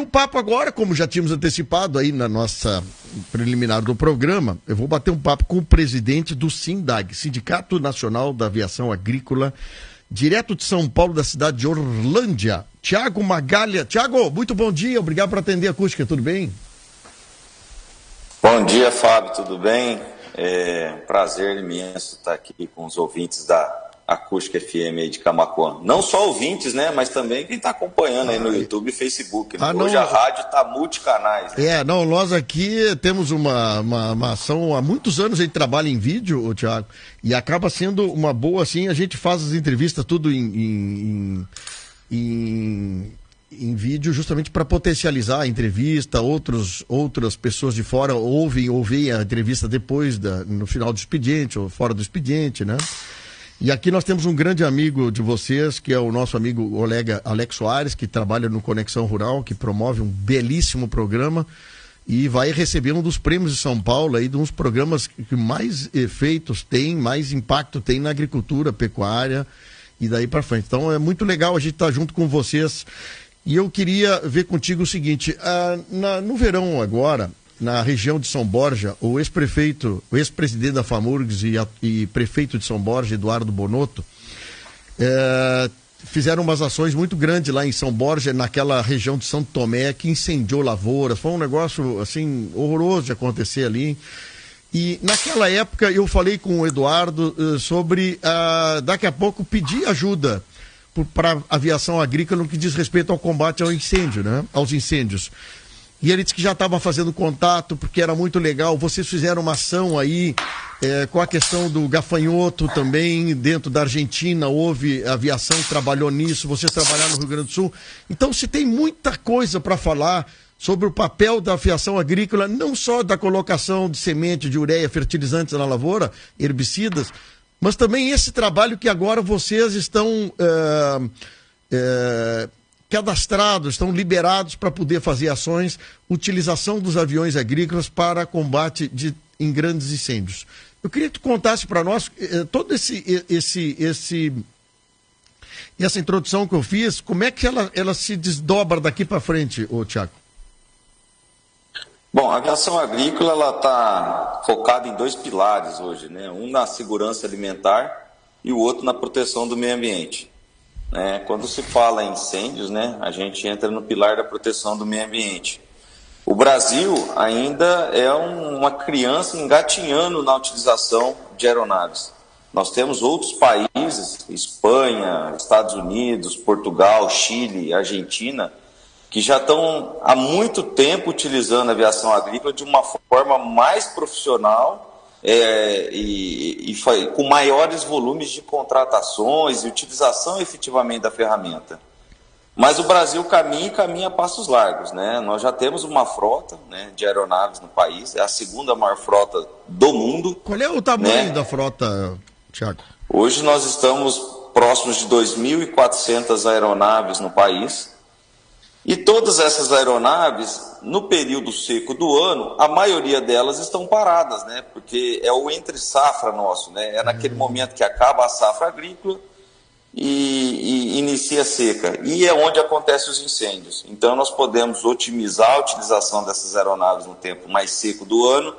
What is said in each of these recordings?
o papo agora, como já tínhamos antecipado aí na nossa preliminar do programa, eu vou bater um papo com o presidente do SINDAG, Sindicato Nacional da Aviação Agrícola, direto de São Paulo, da cidade de Orlândia, Tiago Magalha. Tiago, muito bom dia, obrigado por atender a acústica, tudo bem? Bom dia, Fábio, tudo bem? Prazer imenso estar aqui com os ouvintes da Acústica FM aí de Camaquã. Não só ouvintes, né, mas também quem está acompanhando aí no YouTube e Facebook. Né? Hoje a rádio está multicanais. Né? Nós aqui temos uma ação, há muitos anos a gente trabalha em vídeo, Tiago, e acaba sendo uma boa, assim, a gente faz as entrevistas tudo em vídeo justamente para potencializar a entrevista, outras pessoas de fora ouvem a entrevista depois, no final do expediente ou fora do expediente, né? E aqui nós temos um grande amigo de vocês, que é o nosso amigo colega Alex Soares, que trabalha no Conexão Rural, que promove um belíssimo programa e vai receber um dos prêmios de São Paulo, aí, de uns programas que mais efeitos tem, mais impacto tem na agricultura, pecuária e daí para frente. Então é muito legal a gente estar junto com vocês. E eu queria ver contigo o seguinte, no verão agora, na região de São Borja, o ex-presidente da FAMURGS e prefeito de São Borja, Eduardo Bonotto, fizeram umas ações muito grandes lá em São Borja, naquela região de São Tomé, que incendiou lavouras. Foi um negócio, assim, horroroso de acontecer ali. E naquela época eu falei com o Eduardo sobre, daqui a pouco, pedir ajuda para a aviação agrícola no que diz respeito ao combate ao incêndio, né? Aos incêndios. E ele disse que já estava fazendo contato, porque era muito legal. Vocês fizeram uma ação aí com a questão do gafanhoto também, dentro da Argentina, houve aviação que trabalhou nisso, vocês trabalharam no Rio Grande do Sul. Então, se tem muita coisa para falar sobre o papel da aviação agrícola, não só da colocação de semente, de ureia, fertilizantes na lavoura, herbicidas, mas também esse trabalho que agora vocês estão cadastrados, estão liberados para poder fazer ações, utilização dos aviões agrícolas para combate em grandes incêndios. Eu queria que tu contasse para nós toda essa introdução que eu fiz, como é que ela se desdobra daqui para frente, Tiago? Bom, a aviação agrícola ela está focada em dois pilares hoje, né? Um na segurança alimentar e o outro na proteção do meio ambiente. Quando se fala em incêndios, né, a gente entra no pilar da proteção do meio ambiente. O Brasil ainda é uma criança engatinhando na utilização de aeronaves. Nós temos outros países, Espanha, Estados Unidos, Portugal, Chile, Argentina, que já estão há muito tempo utilizando a aviação agrícola de uma forma mais profissional e com maiores volumes de contratações e utilização efetivamente da ferramenta. Mas o Brasil caminha a passos largos, né? Nós já temos uma frota, né, de aeronaves no país, é a segunda maior frota do mundo. Qual é o tamanho, né, da frota, Tiago? Hoje nós estamos próximos de 2.400 aeronaves no país. E todas essas aeronaves, no período seco do ano, a maioria delas estão paradas, né? Porque é o entre-safra nosso, né? É naquele momento que acaba a safra agrícola e inicia a seca. E é onde acontecem os incêndios. Então nós podemos otimizar a utilização dessas aeronaves no tempo mais seco do ano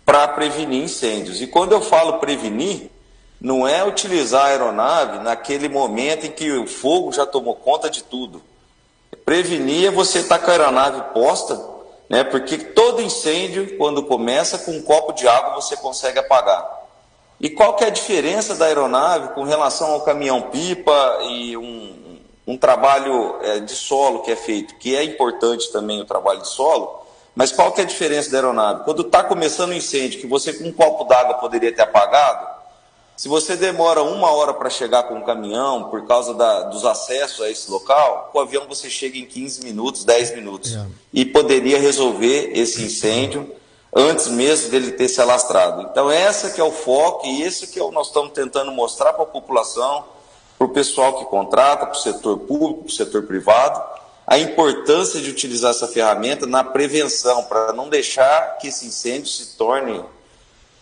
para prevenir incêndios. E quando eu falo prevenir, não é utilizar a aeronave naquele momento em que o fogo já tomou conta de tudo. Prevenir é você estar com a aeronave posta, né? Porque todo incêndio, quando começa, com um copo de água você consegue apagar. E qual que é a diferença da aeronave com relação ao caminhão-pipa e um trabalho de solo que é feito, que é importante também o trabalho de solo, mas qual que é a diferença da aeronave? Quando está começando um incêndio, que você com um copo d'água poderia ter apagado, se você demora 1 hora para chegar com o caminhão, por causa dos acessos a esse local, com o avião você chega em 15 minutos, 10 minutos. E poderia resolver esse incêndio antes mesmo dele ter se alastrado. Então essa que é o foco e esse que nós estamos tentando mostrar para a população, para o pessoal que contrata, para o setor público, para o setor privado, a importância de utilizar essa ferramenta na prevenção, para não deixar que esse incêndio se torne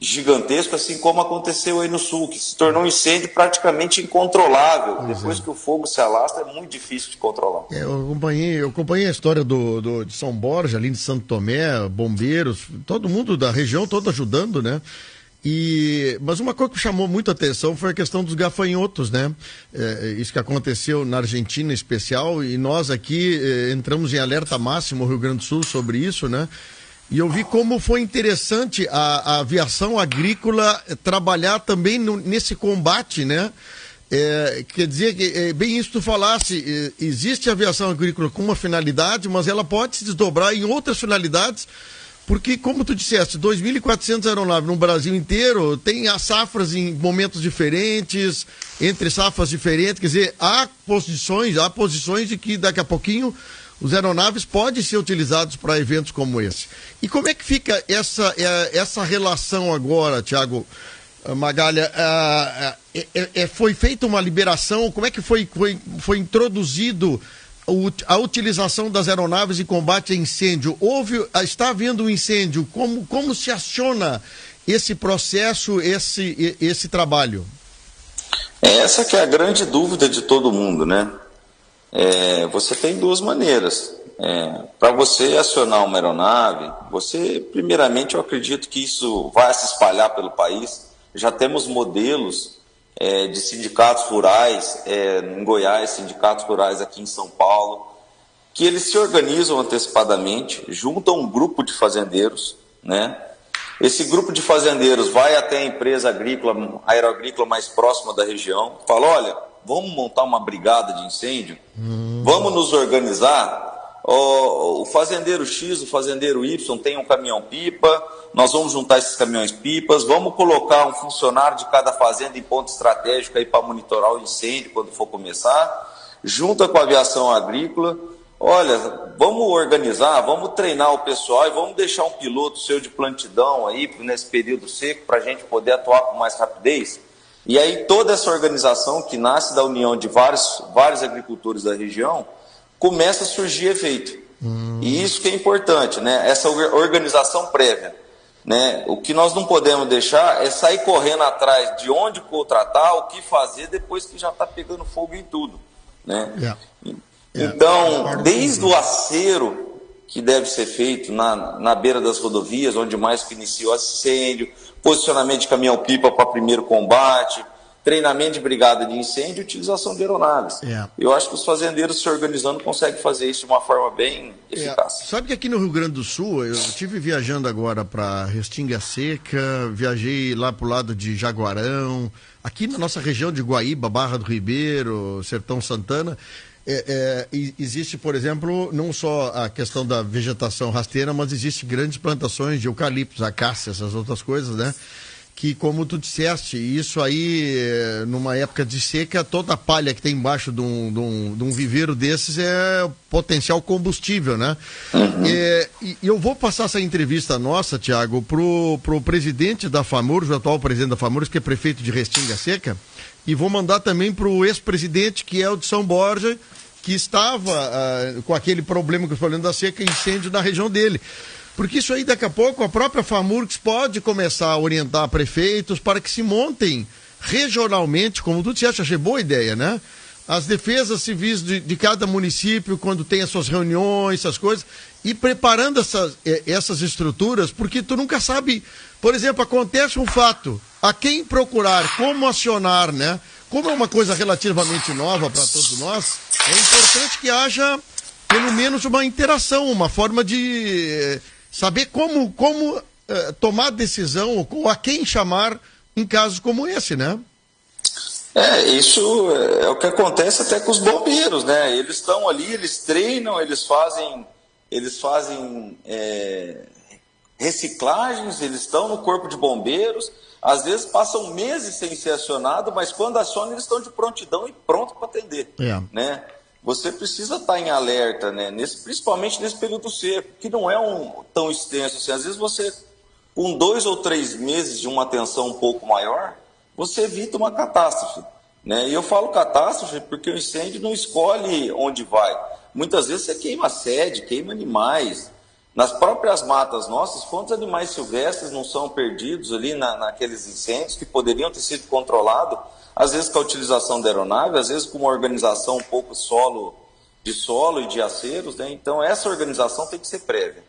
gigantesco, assim como aconteceu aí no sul, que se tornou um incêndio praticamente incontrolável. Depois que o fogo se alastra, é muito difícil de controlar. Eu acompanhei a história de São Borja, ali de Santo Tomé, bombeiros, todo mundo da região todo ajudando, né? Mas uma coisa que chamou muita atenção foi a questão dos gafanhotos, né? Isso que aconteceu na Argentina em especial, e nós aqui entramos em alerta máximo no Rio Grande do Sul sobre isso, né? E eu vi como foi interessante a aviação agrícola trabalhar também nesse combate, né? Quer dizer, que bem isso que tu falasse, existe a aviação agrícola com uma finalidade, mas ela pode se desdobrar em outras finalidades, porque, como tu disseste, 2.400 aeronaves no Brasil inteiro, tem as safras em momentos diferentes, entre safras diferentes, quer dizer, há posições de que daqui a pouquinho os aeronaves podem ser utilizados para eventos como esse. E como é que fica essa relação agora, Tiago Magalha? Foi feita uma liberação? Como é que foi introduzido a utilização das aeronaves em combate a incêndio? Está havendo um incêndio? Como se aciona esse processo, esse trabalho? Essa que é a grande dúvida de todo mundo, né? Você tem duas maneiras. Para você acionar uma aeronave, primeiramente, eu acredito que isso vai se espalhar pelo país. Já temos modelos de sindicatos rurais em Goiás, sindicatos rurais aqui em São Paulo, que eles se organizam antecipadamente, juntam um grupo de fazendeiros, né? Esse grupo de fazendeiros vai até a empresa aeroagrícola mais próxima da região, fala: olha, vamos montar uma brigada de incêndio, vamos nos organizar. O fazendeiro X, o fazendeiro Y tem um caminhão-pipa, nós vamos juntar esses caminhões-pipas, vamos colocar um funcionário de cada fazenda em ponto estratégico aí para monitorar o incêndio quando for começar, junta com a aviação agrícola. Olha, vamos organizar, vamos treinar o pessoal e vamos deixar um piloto seu de plantidão aí nesse período seco para a gente poder atuar com mais rapidez. E aí toda essa organização que nasce da união de vários agricultores da região começa a surgir efeito. E isso que é importante, né? Essa organização prévia, né? O que nós não podemos deixar é sair correndo atrás de onde contratar, o que fazer depois que já está pegando fogo em tudo, né? Então, desde o acero que deve ser feito na beira das rodovias, onde mais que inicia o incêndio, posicionamento de caminhão-pipa para primeiro combate, treinamento de brigada de incêndio e utilização de aeronaves. Eu acho que os fazendeiros se organizando conseguem fazer isso de uma forma bem eficaz. Sabe que aqui no Rio Grande do Sul, eu estive viajando agora para Restinga Seca, viajei lá para o lado de Jaguarão, aqui na nossa região de Guaíba, Barra do Ribeiro, Sertão Santana. Existe, por exemplo, não só a questão da vegetação rasteira, mas existe grandes plantações de eucaliptos, acácia, essas outras coisas, né? Que, como tu disseste, isso aí, numa época de seca, toda a palha que tem embaixo de um viveiro desses é potencial combustível, né? E eu vou passar essa entrevista nossa, Tiago, pro presidente da FAMURS, o atual presidente da FAMURS, que é prefeito de Restinga Seca, e vou mandar também pro ex-presidente, que é o de São Borja, que estava com aquele problema que eu falei da seca, incêndio na região dele. Porque isso aí, daqui a pouco, a própria FAMURS pode começar a orientar prefeitos para que se montem regionalmente, como tu disseste, achei boa ideia, né? As defesas civis de cada município, quando tem as suas reuniões, essas coisas, e preparando essas estruturas, porque tu nunca sabe, por exemplo, acontece um fato, a quem procurar, como acionar, né? Como é uma coisa relativamente nova para todos nós, é importante que haja, pelo menos, uma interação, uma forma de saber como tomar decisão ou a quem chamar em casos como esse, né? Isso é o que acontece até com os bombeiros, né? Eles estão ali, eles treinam, eles fazem reciclagens, eles estão no corpo de bombeiros, às vezes passam meses sem ser acionado, mas quando acionam eles estão de prontidão e pronto para atender, né? Você precisa estar em alerta, né? Principalmente nesse período seco, que não é tão extenso assim. Às vezes você, com 2 ou 3 meses de uma atenção um pouco maior, você evita uma catástrofe, né? E eu falo catástrofe porque o incêndio não escolhe onde vai. Muitas vezes você queima sede, queima animais. nas próprias matas nossas, quantos animais silvestres não são perdidos ali naqueles incêndios que poderiam ter sido controlados, às vezes com a utilização da aeronave, às vezes com uma organização um pouco de solo e de aceros, né? Então essa organização tem que ser prévia.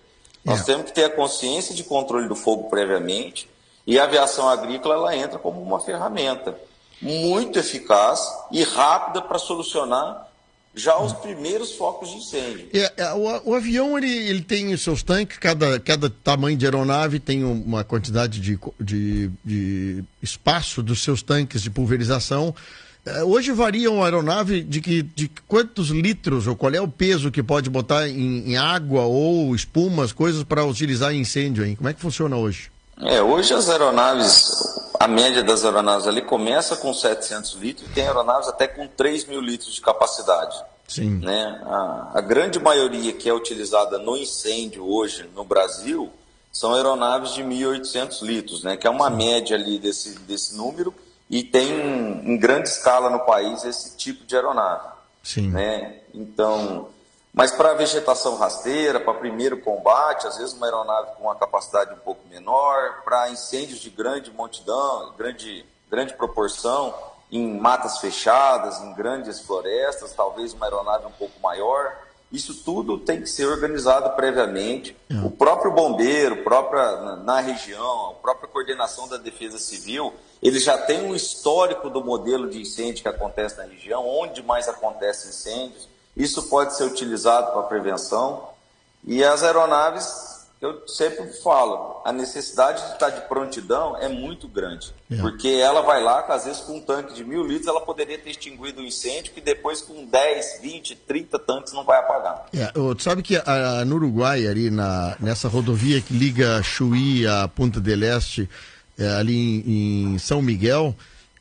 Nós temos que ter a consciência de controle do fogo previamente, e a aviação agrícola ela entra como uma ferramenta muito eficaz e rápida para solucionar já os primeiros focos de incêndio. O avião ele tem os seus tanques, cada tamanho de aeronave tem uma quantidade de espaço dos seus tanques de pulverização. Hoje varia uma aeronave de quantos litros, ou qual é o peso que pode botar em água ou espumas, coisas para utilizar em incêndio, hein? Como é que funciona hoje? Hoje as aeronaves, a média das aeronaves ali começa com 700 litros e tem aeronaves até com 3.000 litros de capacidade. Sim. Né? A grande maioria que é utilizada no incêndio hoje no Brasil são aeronaves de 1.800 litros, né? Que é uma média ali desse número, e tem em grande escala no país esse tipo de aeronave. Sim. Né? Então, mas para vegetação rasteira, para primeiro combate, às vezes uma aeronave com uma capacidade um pouco menor, para incêndios de grande montidão, grande proporção, em matas fechadas, em grandes florestas, talvez uma aeronave um pouco maior. Isso tudo tem que ser organizado previamente. O próprio bombeiro, na região, a própria coordenação da Defesa Civil, eles já têm um histórico do modelo de incêndio que acontece na região, onde mais acontecem incêndios. Isso pode ser utilizado para prevenção. E as aeronaves, eu sempre falo, a necessidade de estar de prontidão é muito grande. Porque ela vai lá, às vezes com um tanque de 1.000 litros, ela poderia ter extinguido o incêndio, que depois com 10, 20, 30 tanques não vai apagar. Tu sabe que no Uruguai, ali nessa rodovia que liga Chuí a Punta del Este, ali em São Miguel,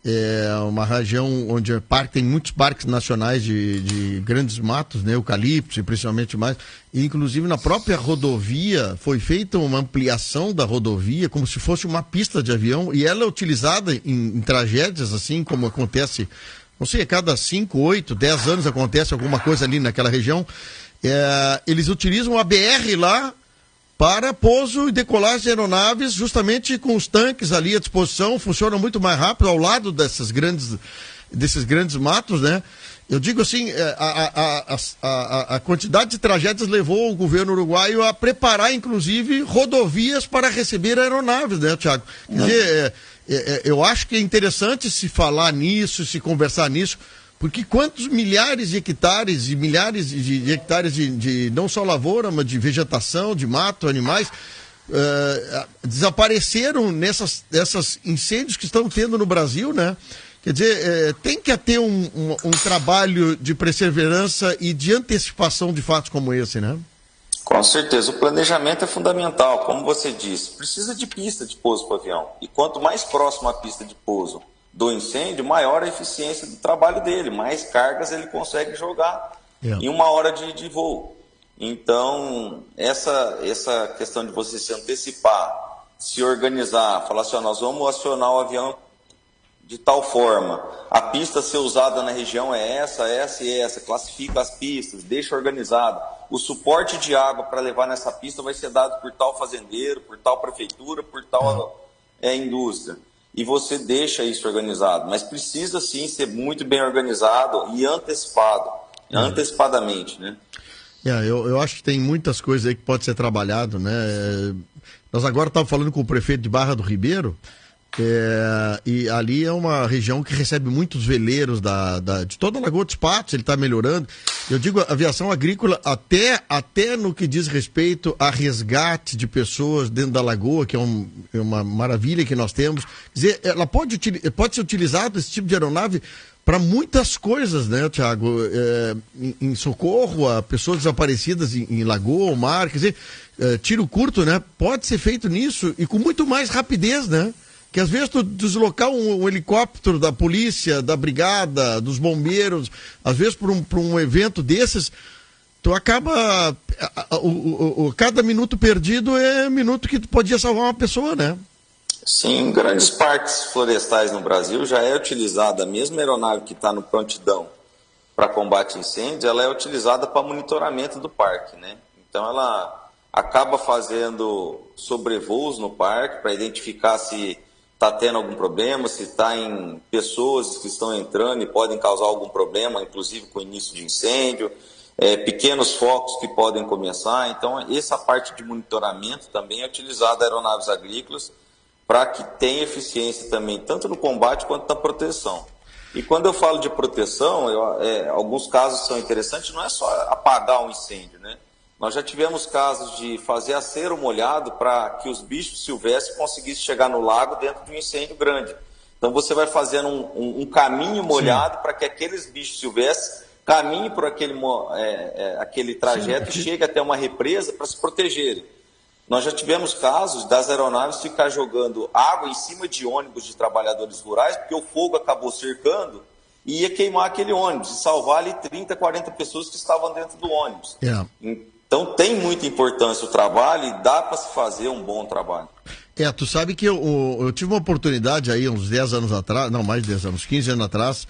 é uma região onde tem muitos parques nacionais de grandes matos, né, eucaliptos e principalmente mais. E, inclusive, na própria rodovia foi feita uma ampliação da rodovia como se fosse uma pista de avião, e ela é utilizada em tragédias, assim como acontece, não sei, a cada 5, 8, 10 anos acontece alguma coisa ali naquela região. Eles utilizam a BR lá para pouso e decolagem de aeronaves, justamente com os tanques ali à disposição, funciona muito mais rápido ao lado desses grandes matos, né? Eu digo assim, a quantidade de tragédias levou o governo uruguaio a preparar, inclusive, rodovias para receber aeronaves, né, Thiago? Quer dizer, eu acho que é interessante se falar nisso, se conversar nisso, porque quantos milhares de hectares e milhares de hectares de não só lavoura, mas de vegetação, de mato, animais, desapareceram nessas incêndios que estão tendo no Brasil, né? Quer dizer, tem que ter um trabalho de perseverança e de antecipação de fatos como esse, né? Com certeza, o planejamento é fundamental, como você disse, precisa de pista de pouso para o avião, e quanto mais próximo à pista de pouso do incêndio, maior a eficiência do trabalho dele, mais cargas ele consegue jogar em uma hora de voo. Então, essa questão de você se antecipar, se organizar, falar assim, nós vamos acionar o avião de tal forma, a pista ser usada na região é essa e essa, classifica as pistas, deixa organizado. O suporte de água para levar nessa pista vai ser dado por tal fazendeiro, por tal prefeitura, por tal indústria. E você deixa isso organizado, mas precisa sim ser muito bem organizado e antecipadamente, né? Eu acho que tem muitas coisas aí que pode ser trabalhado, né? Nós agora estávamos falando com o prefeito de Barra do Ribeiro, e ali é uma região que recebe muitos veleiros de toda a Lagoa dos Patos, ele está melhorando. Eu digo, a aviação agrícola, até no que diz respeito a resgate de pessoas dentro da lagoa, que é uma maravilha que nós temos. Quer dizer, ela pode ser utilizada, esse tipo de aeronave, para muitas coisas, né, Thiago? Em socorro a pessoas desaparecidas em lagoa ou mar, quer dizer, tiro curto, né? Pode ser feito nisso e com muito mais rapidez, né? Que às vezes tu deslocar um helicóptero da polícia, da brigada, dos bombeiros, às vezes por um evento desses, tu acaba, cada minuto perdido é um minuto que tu podia salvar uma pessoa, né? Sim, em grandes parques florestais no Brasil já é utilizada a mesma aeronave que está no prontidão para combate a incêndios, ela é utilizada para monitoramento do parque, né? Então acaba fazendo sobrevoos no parque para identificar se está tendo algum problema, se está em pessoas que estão entrando e podem causar algum problema, inclusive com o início de incêndio, pequenos focos que podem começar. Então, essa parte de monitoramento também é utilizada aeronaves agrícolas para que tenha eficiência também, tanto no combate quanto na proteção. E quando eu falo de proteção, alguns casos são interessantes, não é só apagar um incêndio, né? Nós já tivemos casos de fazer acero molhado para que os bichos silvestres conseguissem chegar no lago dentro de um incêndio grande. Então você vai fazendo um caminho molhado para que aqueles bichos silvestres caminhem por aquele trajeto e cheguem até uma represa para se protegerem. Nós já tivemos casos das aeronaves ficar jogando água em cima de ônibus de trabalhadores rurais, porque o fogo acabou cercando e ia queimar aquele ônibus e salvar ali 30, 40 pessoas que estavam dentro do ônibus. Então tem muita importância o trabalho e dá para se fazer um bom trabalho. Tu sabe que eu tive uma oportunidade aí uns 10 anos atrás, não, mais de 10 anos, 15 anos atrás,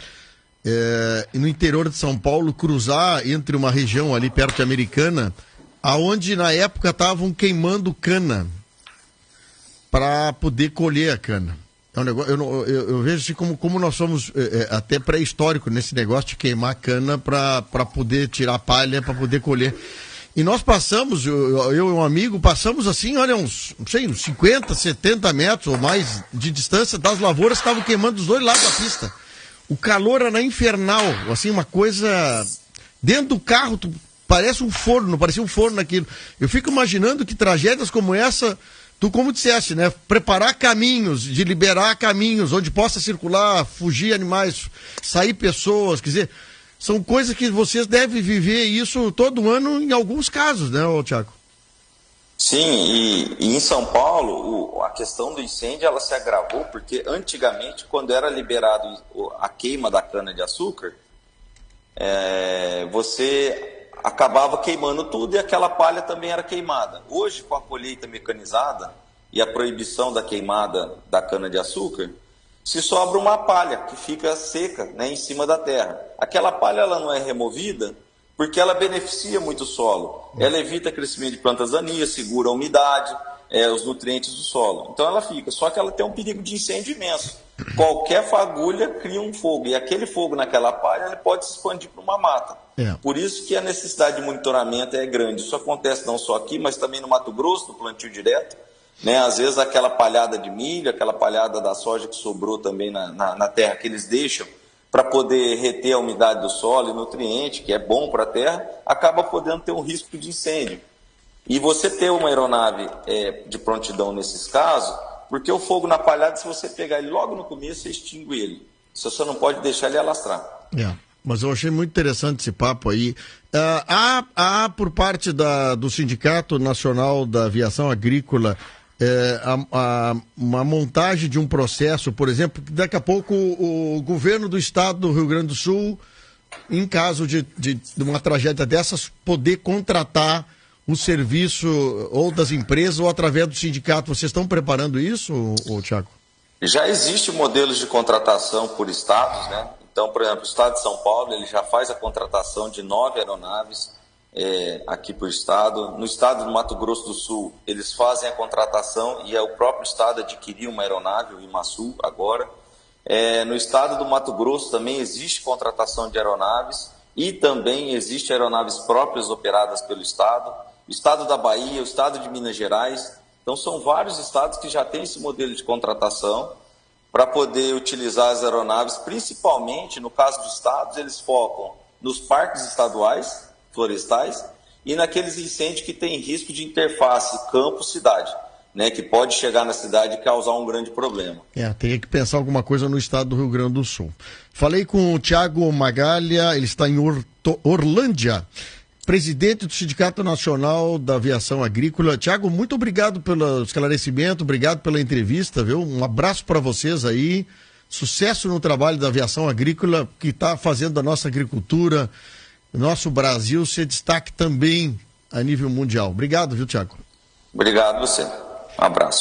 no interior de São Paulo, cruzar entre uma região ali perto de Americana, aonde na época estavam queimando cana para poder colher a cana. É um negócio, eu vejo assim como nós somos até pré-histórico nesse negócio de queimar cana para poder tirar palha, para poder colher. E nós passamos, eu e um amigo, passamos assim, olha, uns 50, 70 metros ou mais de distância das lavouras que estavam queimando dos dois lados da pista. O calor era infernal, assim, uma coisa... Dentro do carro, parecia um forno naquilo. Eu fico imaginando que tragédias como essa, tu como disseste, né? Preparar caminhos, de liberar caminhos, onde possa circular, fugir animais, sair pessoas, quer dizer... São coisas que vocês devem viver isso todo ano em alguns casos, né, Tiago? Sim, e em São Paulo a questão do incêndio ela se agravou porque antigamente, quando era liberado a queima da cana-de-açúcar, você acabava queimando tudo e aquela palha também era queimada. Hoje, com a colheita mecanizada e a proibição da queimada da cana-de-açúcar, se sobra uma palha que fica seca, né, em cima da terra. Aquela palha ela não é removida porque ela beneficia muito o solo. Ela evita crescimento de plantas daninhas, segura a umidade, os nutrientes do solo. Então ela fica, só que ela tem um perigo de incêndio imenso. Qualquer fagulha cria um fogo, e aquele fogo naquela palha ele pode se expandir para uma mata. Por isso que a necessidade de monitoramento é grande. Isso acontece não só aqui, mas também no Mato Grosso, no plantio direto. Né? Às vezes aquela palhada de milho, aquela palhada da soja que sobrou também na terra que eles deixam para poder reter a umidade do solo e nutriente, que é bom para a terra, acaba podendo ter um risco de incêndio. E você ter uma aeronave de prontidão nesses casos, porque o fogo na palhada, se você pegar ele logo no começo, você extingue ele. Você só não pode deixar ele alastrar. Mas eu achei muito interessante esse papo aí. Há por parte do Sindicato Nacional da Aviação Agrícola uma montagem de um processo, por exemplo, que daqui a pouco o governo do estado do Rio Grande do Sul, em caso de uma tragédia dessas, poder contratar o serviço ou das empresas ou através do sindicato. Vocês estão preparando isso, Tiago? Já existe modelos de contratação por estados, né? Então, por exemplo, o estado de São Paulo ele já faz a contratação de 9 aeronaves aqui por estado. No estado do Mato Grosso do Sul, eles fazem a contratação e é o próprio estado adquirir uma aeronave, o IMASUL, agora. No estado do Mato Grosso também existe contratação de aeronaves e também existe aeronaves próprias operadas pelo estado. O estado da Bahia, o estado de Minas Gerais. Então, são vários estados que já têm esse modelo de contratação para poder utilizar as aeronaves, principalmente, no caso dos estados, eles focam nos parques estaduais, florestais, e naqueles incêndios que têm risco de interface campo-cidade, né, que pode chegar na cidade e causar um grande problema. Teria que pensar alguma coisa no estado do Rio Grande do Sul. Falei com o Tiago Magalha, ele está em Orlândia, presidente do Sindicato Nacional da Aviação Agrícola. Tiago, muito obrigado pelo esclarecimento, obrigado pela entrevista, viu? Um abraço para vocês aí, sucesso no trabalho da aviação agrícola, que está fazendo a nossa agricultura, nosso Brasil, ser destaque também a nível mundial. Obrigado, viu, Tiago? Obrigado você. Um abraço.